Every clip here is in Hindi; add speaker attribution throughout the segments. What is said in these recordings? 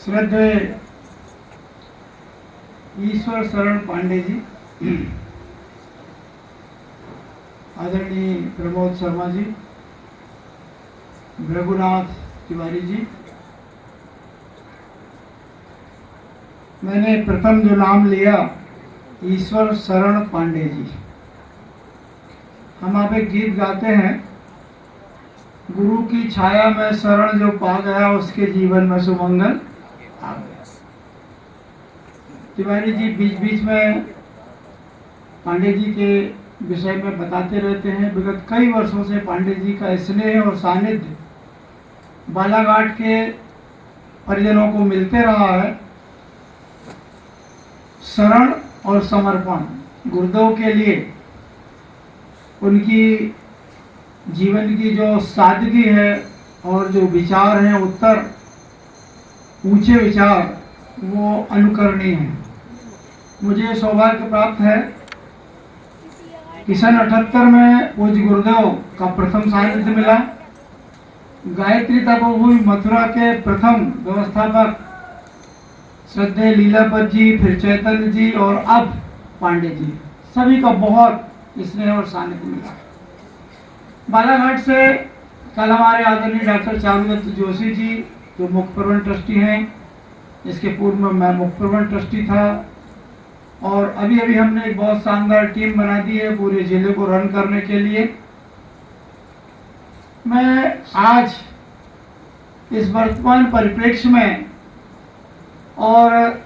Speaker 1: श्रद्धेय ईश्वर शरण पांडे जी, आदरणीय प्रमोद शर्मा जी, रघुनाथ तिवारी जी, मैंने प्रथम जो नाम लिया ईश्वर शरण पांडे जी। हम आप एक गीत गाते हैं, गुरु की छाया में शरण जो पा गया उसके जीवन में सुमंगल आ गया। तिवारी जी बीच बीच में पांडे जी के विषय में बताते रहते हैं। विगत कई वर्षों से पांडे जी का स्नेह और सानिध्य बालाघाट के परिजनों को मिलते रहा है। शरण और समर्पण गुरुदेव के लिए उनकी जीवन की जो सादगी है और जो विचार हैं उत्तर ऊंचे विचार, वो अनुकरणीय हैं। मुझे सौभाग्य प्राप्त है कि सन 78 में पूज्य गुरुदेव का प्रथम सानिध्य मिला। गायत्री तपोभूमि मथुरा के प्रथम व्यवस्थापक श्रद्धेय लीलापत जी, फिर चैतन्य जी और अब पांडे जी, सभी का बहुत स्नेह और सानिध्य मिला। बालाघाट से कल हमारे आदरणीय डॉक्टर चारुदत्त जोशी जी जो मुख्य प्रबंध ट्रस्टी हैं, इसके पूर्व में मैं मुख्य प्रबंध ट्रस्टी था, और अभी अभी हमने एक बहुत शानदार टीम बना दी है पूरे जिले को रन करने के लिए। मैं आज इस वर्तमान परिप्रेक्ष्य में और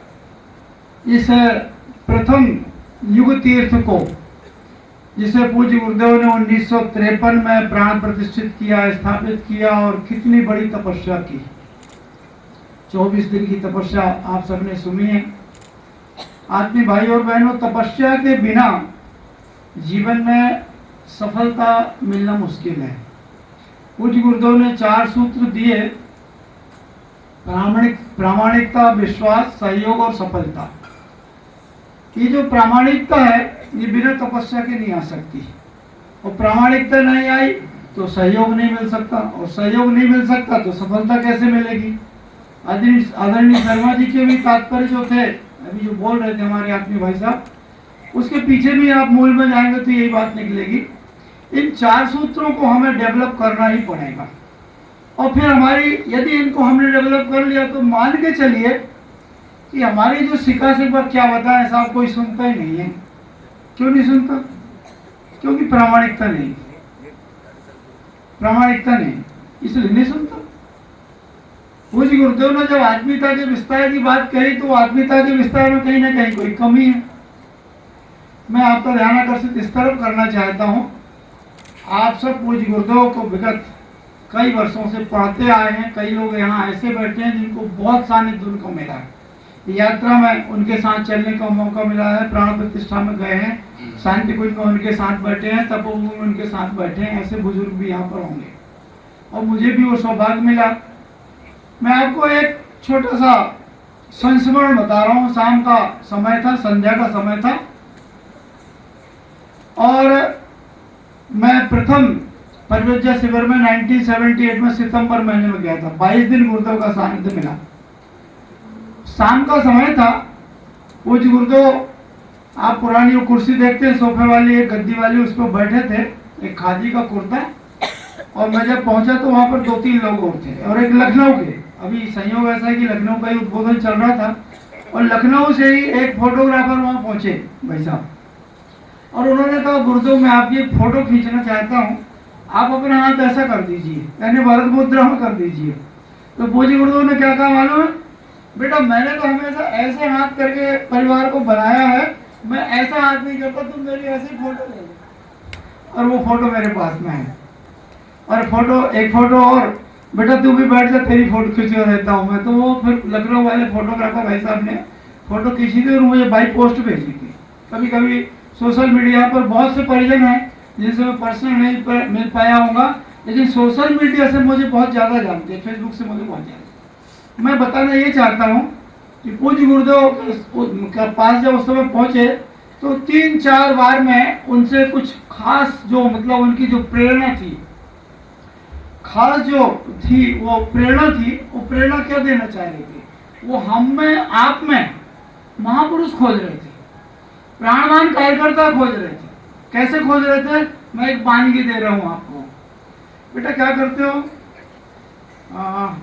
Speaker 1: इस प्रथम युग तीर्थ को, जिसे पूज्य गुरुदेव ने 1953 में प्राण प्रतिष्ठित किया, स्थापित किया और कितनी बड़ी तपस्या की, 24 दिन की तपस्या आप सबने सुनी है। आत्मीय भाई और बहनों, तपस्या के बिना जीवन में सफलता मिलना मुश्किल है। पूज्य गुरुदेव ने 4 सूत्र दिए: प्रामाणिकता, विश्वास, सहयोग और सफलता। ये जो प्रामाणिकता है ये बिना तपस्या के नहीं आ सकती, और प्रामाणिकता नहीं आई तो सहयोग नहीं मिल सकता, और सहयोग नहीं मिल सकता तो सफलता कैसे मिलेगी। आदरणीय शर्मा जी के भी तात्पर्य जो थे, अभी जो बोल रहे थे हमारे आत्मीय भाई साहब, उसके पीछे भी आप मूल में जाएंगे तो यही बात निकलेगी। इन 4 सूत्रों को हमें डेवलप करना ही पड़ेगा, और फिर हमारी यदि इनको हमने डेवलप कर लिया तो मान के चलिए कि हमारी जो सिक्का क्या बताएं साहब, कोई सुनता ही नहीं है। क्यों नहीं सुनता? क्योंकि प्रामाणिकता नहीं, प्रामाणिकता नहीं, इसलिए नहीं सुनता। पूज्य गुरुदेव ने जब आत्मीयता के विस्तार की बात कही तो आत्मीयता के विस्तार में कहीं ना कहीं कोई कमी है। मैं आपका ध्यान आकर्षित इस तरफ करना चाहता हूं, आप सब पूज्य गुरुदेव को विगत कई वर्षों से पढ़ते आए हैं। कई लोग यहाँ ऐसे बैठे हैं जिनको बहुत सानिध्य उनको मिला है। यात्रा में उनके साथ चलने का मौका मिला है, प्राण प्रतिष्ठा में गए हैं, शांति कुंज में उनके साथ बैठे हैं, तपोभूमि में उनके साथ बैठे हैं। ऐसे बुजुर्ग भी यहाँ पर होंगे, और मुझे भी वो सौभाग्य मिला। मैं आपको एक छोटा सा संस्मरण बता रहा हूँ। शाम का समय था, संध्या का समय था, और मैं प्रथम परिव्रज्य शिविर में 1978 में सितंबर महीने में गया था। 22 दिन गुरुदेव का सानिध्य मिला। शाम का समय था। पूज्य गुरुदेव, आप पुरानी वो कुर्सी देखते हैं सोफे वाली, एक गद्दी वाली, उस पर बैठे थे, एक खादी का कुर्ता, और मैं जब पहुंचा तो वहां पर 2-3 लोग और थे, और एक लखनऊ के, अभी संयोग ऐसा है कि लखनऊ का ही उद्बोधन चल रहा था, और लखनऊ से ही एक फोटोग्राफर वहां पहुंचे भाई साहब, और उन्होंने कहा गुरुदेव मैं आपकी एक फोटो खींचना चाहता हूँ, आप अपना हाथ ऐसा कर दीजिए, यानी भरत मुद्रा में कर दीजिए। तो पूज्य गुरुदेव ने क्या कहा मालूम है? बेटा मैंने तो हमेशा ऐसे हाथ करके परिवार को बनाया है, मैं ऐसा हाथ नहीं करता, तुम मेरी ऐसी फोटो ले लो। और वो फोटो मेरे पास में है, और फोटो एक फोटो और, बेटा तू भी बैठ जा, तेरी फोटो खींचवा देता हूँ मैं। तो वो फिर लखनऊ वाले फोटोग्राफर भाई साहब ने फोटो खींची थी और मुझे बाई पोस्ट भेजी थी। कभी कभी सोशल मीडिया पर बहुत से परिजन हैं जिनसे मैं पर्सनल नहीं मिल पाया होगा, लेकिन सोशल मीडिया से मुझे बहुत ज़्यादा जानते हैं, फेसबुक से मुझे बहुत ज़्यादा। मैं बताना ये चाहता हूँ कि पूज्य गुरुदेव के पास जब उस समय पहुँचे तो 3-4 बार मैं उनसे कुछ खास जो मतलब उनकी जो प्रेरणा थी, खास जो थी वो प्रेरणा थी, वो प्रेरणा क्या देना चाह रही थी। वो हम में, आप में महापुरुष खोज रहे थे, प्राणवान कार्यकर्ता खोज रहे थे। कैसे खोज रहे थे? मैं एक वानगी दे रहा हूं आपको। बेटा क्या करते हो?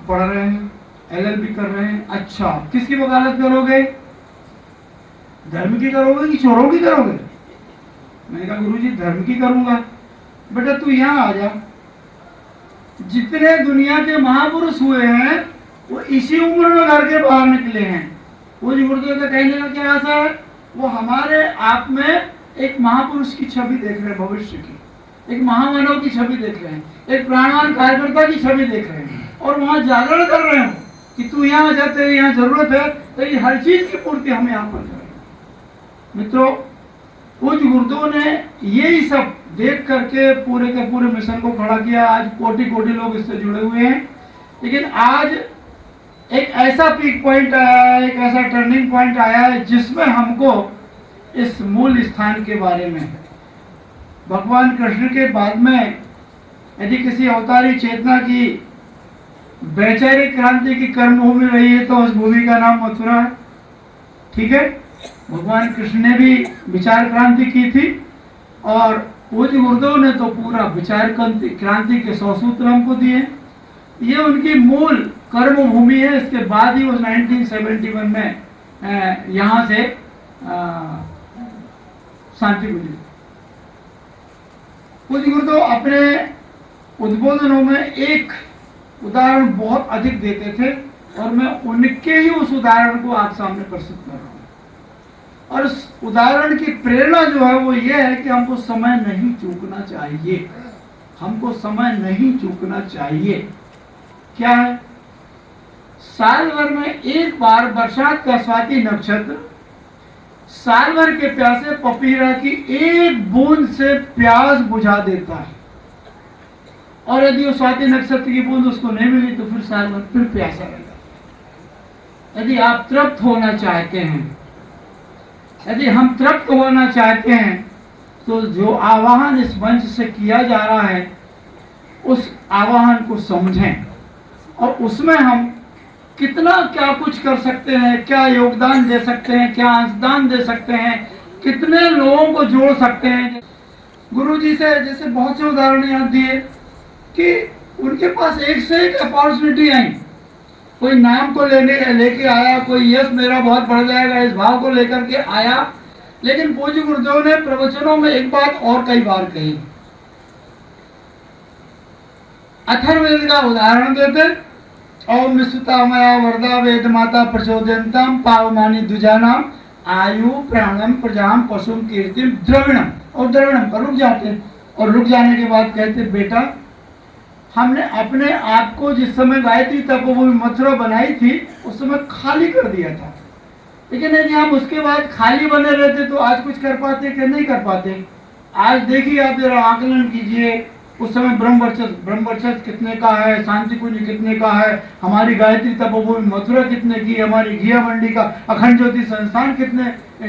Speaker 1: पढ़ रहे हैं, LLB कर रहे हैं। अच्छा, किसकी वकालत करोगे? धर्म की करोगे कि चोरों की करोगे? मैंने कहा गुरुजी धर्म की करूंगा। बेटा तू यहाँ आ जा, जितने दुनिया के महापुरुष हुए हैं वो इसी उम्र में घर के बाहर निकले हैं। वो जो गुरुदेव का कहने का क्या आशा है? वो हमारे आप में एक महापुरुष की छवि देख रहे हैं, भविष्य की, एक महामानव की छवि देख रहे हैं, एक प्राणवान कार्यकर्ता की छवि देख रहे हैं, और वहां जागरण कर रहे हो कि तू यहाँ आ जा, तेरी यहाँ जरूरत है, तेरी हर चीज की पूर्ति हम यहाँ पर करें। मित्रों, पूज्य गुरुदेव ने यही सब देख करके पूरे के पूरे मिशन को खड़ा किया। आज कोटि कोटि लोग इससे जुड़े हुए हैं। लेकिन आज एक ऐसा पीक पॉइंट आया है, एक ऐसा टर्निंग पॉइंट आया है जिसमें हमको इस मूल स्थान के बारे में, भगवान कृष्ण के बाद में यदि किसी अवतारी चेतना की वैचारिक क्रांति की कर्मभूमि रही है तो उस भूमि का नाम मथुरा है। ठीक है, भगवान कृष्ण ने भी विचार क्रांति की थी, और पूज्य गुरुदेव ने तो पूरा विचार क्रांति के 100 सूत्र हमको दिए। ये उनकी मूल कर्म भूमि है। इसके बाद ही वो 1971 में यहाँ से शांति मिली। पूज्य गुरुदेव अपने उद्बोधनों में एक उदाहरण बहुत अधिक देते थे, और मैं उनके ही उस उदाहरण को आप सामने प्रस्तुत कर रहा हूँ। और उस उदाहरण की प्रेरणा जो है वो ये है कि हमको समय नहीं चूकना चाहिए, हमको समय नहीं चूकना चाहिए। क्या है? साल भर में एक बार बरसात का स्वाति नक्षत्र साल भर के प्यासे पपीरा की एक बूंद से प्यास बुझा देता है, और यदि वो स्वाति नक्षत्र की बूंद उसको नहीं मिली तो फिर साल भर फिर प्यासा रहेगा। यदि आप तृप्त होना चाहते हैं, यदि हम तृप्त होना चाहते हैं, तो जो आवाहन इस मंच से किया जा रहा है उस आवाहन को समझें, और उसमें हम कितना क्या कुछ कर सकते हैं, क्या योगदान दे सकते हैं, क्या अंशदान दे सकते हैं, कितने लोगों को जोड़ सकते हैं। गुरु जी से जैसे बहुत से उदाहरण याद दिए कि उनके पास एक से एक अपॉर्चुनिटी आई। कोई नाम को लेके आया, कोई यश मेरा बहुत बढ़ जाएगा इस भाव को लेकर के आया। लेकिन पूज्य गुरुदेव ने प्रवचनों में एक बात और कई बार कही। अथर्ववेद का उदाहरण देते, ओम विश्वता मया वरदा वेद माता प्रचोदयंतम पावमानी द्विजानाम आयु प्राणम प्रजाम पशुम कीर्तिम द्रविणम, और द्रविणम पर रुक जाते, और रुक जाने के बाद कहते बेटा हमने अपने आप को जिस समय गायत्री तपोभूमि मथुरा बनाई थी उस समय खाली कर दिया था, लेकिन यदि हम उसके बाद खाली बने रहते तो आज कुछ कर पाते कि नहीं कर पाते? आज देखिए, आप जरा आकलन कीजिए, उस समय ब्रह्मवर्चस्व कितने का है, शांति कुंज कितने का है, हमारी गायत्री तपोभूमि मथुरा कितने की, हमारी घिया मंडी का अखंड ज्योति संस्थान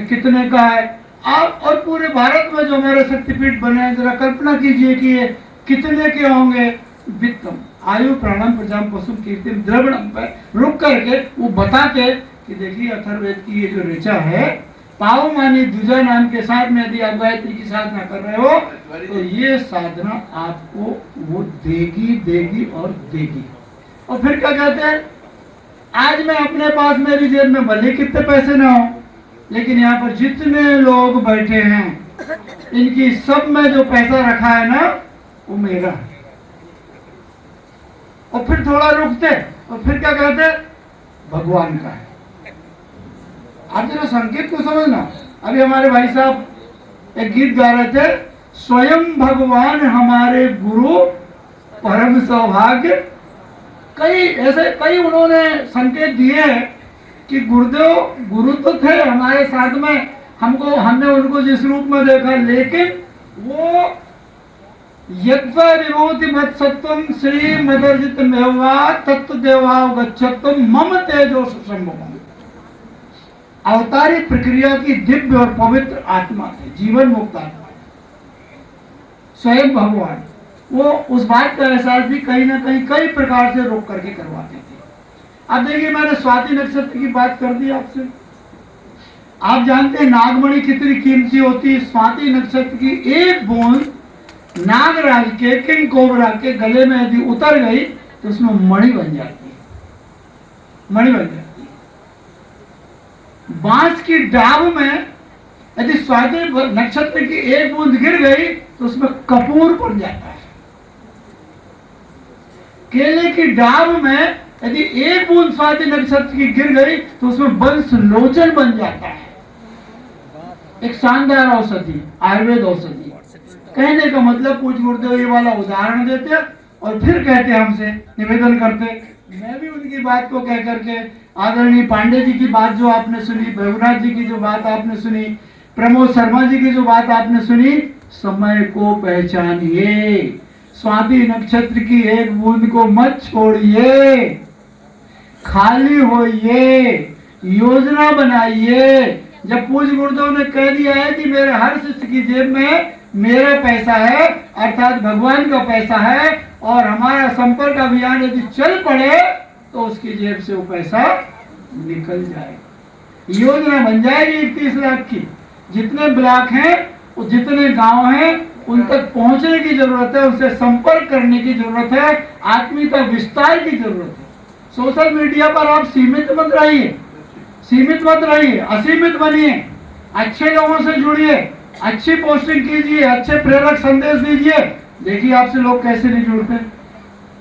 Speaker 1: कितने का है। आप और पूरे भारत में जो हमारे शक्तिपीठ बने हैं, जरा कल्पना कीजिए कि ये कितने के होंगे। वित्तम आयु प्राणम प्रजाम पशु कीर्तिम द्रविणम पर रुक करके वो बताते कि देखिए अथर्ववेद की ये जो ऋचा है, पावमानी द्विजा नाम के साथ में यदि आप गायत्री की साधना कर रहे हो तो ये साधना आपको वो देगी और देगी। और फिर क्या कहते हैं, आज मैं अपने पास मेरी जेब में भले कितने पैसे ना हो, लेकिन यहाँ पर जितने लोग बैठे हैं इनकी सब में जो पैसा रखा है ना वो मेरा है। और फिर थोड़ा रुकते और फिर क्या कहते, भगवान का है। आप जरा संकेत को समझना। अभी हमारे भाई साहब एक गीत गा रहे थे, स्वयं भगवान हमारे गुरु परम सौभाग्य। कई उन्होंने संकेत दिए हैं कि गुरुदेव गुरु तो थे हमारे साथ में, हमने उनको जिस रूप में देखा, लेकिन वो यद्वा विभूति मत सत्वम श्री मदर्जित मेवा तत्व देवावगच्छत्वम मम तेजो सुसंभवम। अवतारी प्रक्रिया की दिव्य और पवित्र आत्मा थे, जीवन मुक्त आत्मा, स्वयं भगवान। वो उस बात का एहसास भी कहीं ना कहीं कई प्रकार से रोक करके करवाते थे। अब देखिए, मैंने स्वाति नक्षत्र की बात कर दी आपसे। आप जानते हैं नागमणि कितनी कीमती होती है। स्वाति नक्षत्र की एक बूंद नागराज के, किंग कोबरा के गले में यदि उतर गई तो उसमें मणि बन जाती है, मणि बन जाती है। बांस की डाब में यदि स्वाति नक्षत्र की एक बूंद गिर गई तो उसमें कपूर पड़ जाता है। केले की डाब में यदि एक बूंद स्वाति नक्षत्र की गिर गई तो उसमें वंश लोचन बन जाता है। एक शानदार औषधि, आयुर्वेद औषधि। कहने का मतलब पूज्य गुरुदेव ये वाला उदाहरण देते और फिर कहते, हमसे निवेदन करते। मैं भी उनकी बात को कह करके, आदरणीय पांडे जी की बात जो आपने सुनी, रघुनाथ जी की जो बात आपने सुनी, प्रमोद शर्मा जी की जो बात आपने सुनी, समय को पहचानिए, स्वाति नक्षत्र की एक बूंद को मत छोड़िए, खाली होइए, योजना बनाइए। जब पूज्य गुरुदेव ने कह दिया है कि मेरे हर शिष्य की जेब में मेरा पैसा है, अर्थात भगवान का पैसा है, और हमारा संपर्क अभियान यदि चल पड़े तो उसकी जेब से वो पैसा निकल जाएगा, योजना बन जाएगी 31 लाख की। जितने ब्लॉक हैं, जितने गांव हैं, उन तक पहुंचने की जरूरत है, उनसे संपर्क करने की जरूरत है, आत्मीयता विस्तार की जरूरत है। सोशल मीडिया पर आप सीमित मत रहिए, सीमित मत रहिए, असीमित बनिए, अच्छे लोगों से जुड़िए, अच्छी पोस्टिंग कीजिए, अच्छे प्रेरक संदेश दीजिए। देखिए आपसे लोग कैसे नहीं जुड़ते।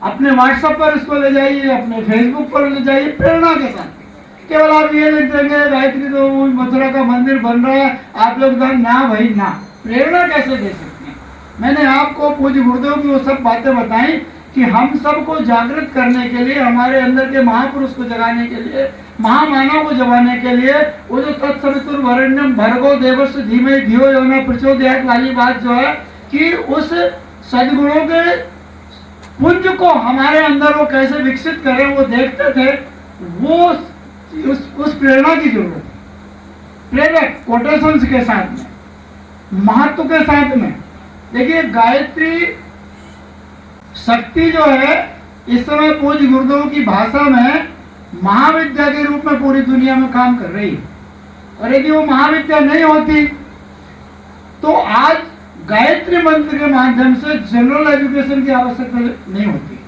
Speaker 1: अपने व्हाट्सएप पर इसको ले जाइए, अपने फेसबुक पर ले जाइए, प्रेरणा के साथ। केवल आप ये लिख देंगे गायत्री तो मथुरा का मंदिर बन रहा है, आप लोग ना भाई ना, प्रेरणा कैसे दे सकते हैं। मैंने आपको पूज्य गुरुदेव की वो सब बातें बताई कि हम सबको जागृत करने के लिए, हमारे अंदर के महापुरुष को जगाने के लिए, महामानव को जगाने के लिए, वो जो तत्सवितुर्वरेण्यम भर्गो देवस्य धीमहि धियो यो न प्रचोदयात् वाली बात जो है कि उस सद्गुणों के पुंज को हमारे अंदर वो कैसे विकसित करें, वो देखते थे। वो उस प्रेरणा की जरूरत है, प्रेरक कोटेशंस के साथ में, महत्व के साथ में। देखिए गायत्री शक्ति जो है इस समय पूज्य गुरुदेव की भाषा में महाविद्या के रूप में पूरी दुनिया में काम कर रही है। और यदि वो महाविद्या नहीं होती तो आज गायत्री मंत्र के माध्यम से जनरल एजुकेशन की आवश्यकता नहीं होती।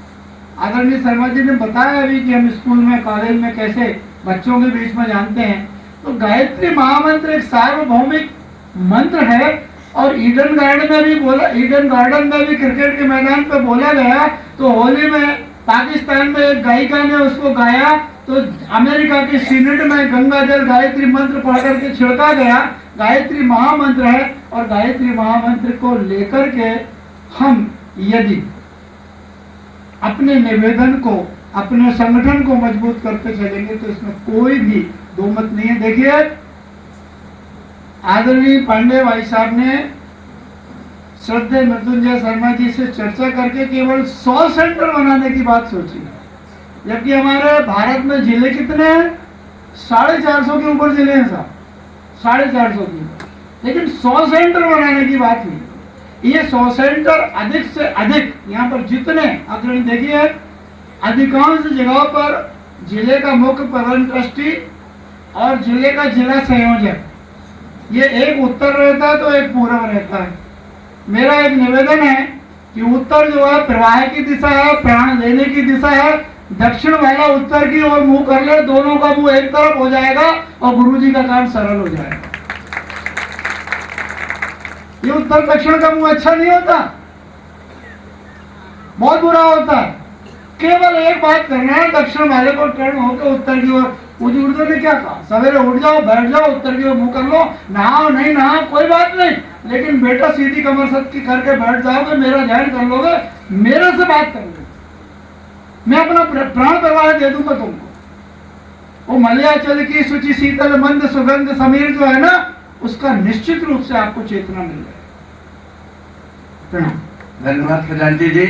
Speaker 1: आदरणीय शर्मा जी ने बताया अभी कि हम स्कूल में, कॉलेज में कैसे बच्चों के बीच में जानते हैं। तो गायत्री महामंत्र एक सार्वभौमिक मंत्र है। और ईडन गार्डन में भी बोला, ईडन गार्डन में भी क्रिकेट के मैदान पे बोला गया। तो होली में पाकिस्तान में एक गायिका ने उसको गाया, तो अमेरिका के सीनेट में गंगा जल गायत्री मंत्र पढ़ करके छिड़का गया। गायत्री महामंत्र है और गायत्री महामंत्र को लेकर के हम यदि अपने निवेदन को, अपने संगठन को मजबूत करते चलेंगे तो इसमें कोई भी दो मत नहीं है। देखिए आदरणीय पांडे भाई साहब ने श्रद्धेय मृत्युंजय शर्मा जी से चर्चा करके केवल 100 सेंटर बनाने की बात सोची, जबकि हमारे भारत में जिले कितने हैं? 450 के ऊपर जिले हैं साहब, 450 की। लेकिन 100 सेंटर बनाने की बात हुई। ये 100 सेंटर अधिक से अधिक यहाँ पर जितने अग्रणी, देखिए अधिकांश जगहों पर जिले का मुख्य प्रबंध ट्रस्टी और जिले का जिला संयोजक, ये एक उत्तर रहता है तो एक पूर्व रहता है। मेरा एक निवेदन है कि उत्तर जो है प्रवाह की दिशा है, प्राण लेने की दिशा है। दक्षिण वाला उत्तर की ओर मुंह कर ले, दोनों का मुंह एक तरफ हो जाएगा और गुरुजी का काम सरल हो जाएगा। ये उत्तर दक्षिण का मुंह अच्छा नहीं होता, बहुत बुरा होता है। केवल एक बात करना है, दक्षिण वाले को टर्न होकर उत्तर की ओर। पूज्य गुरुदेव ने क्या कहा? सवेरे उठ जाओ, बैठ जाओ, उत्तर की ओर मुंह कर लो, नहाओ नहीं नहाओ कोई बात नहीं, लेकिन बेटा सीधी कमर सत की करके बैठ जाओगे, मेरा ध्यान कर लोगे, मेरे से बात करोगे, मैं अपना प्राण प्रवाह दे दूंगा तुमको। वो मलयाचल की शुचि शीतल मंद सुगंध समीर जो है ना, उसका निश्चित रूप से आपको चेतना मिल जाएगा।
Speaker 2: धन्यवाद खजांची जी।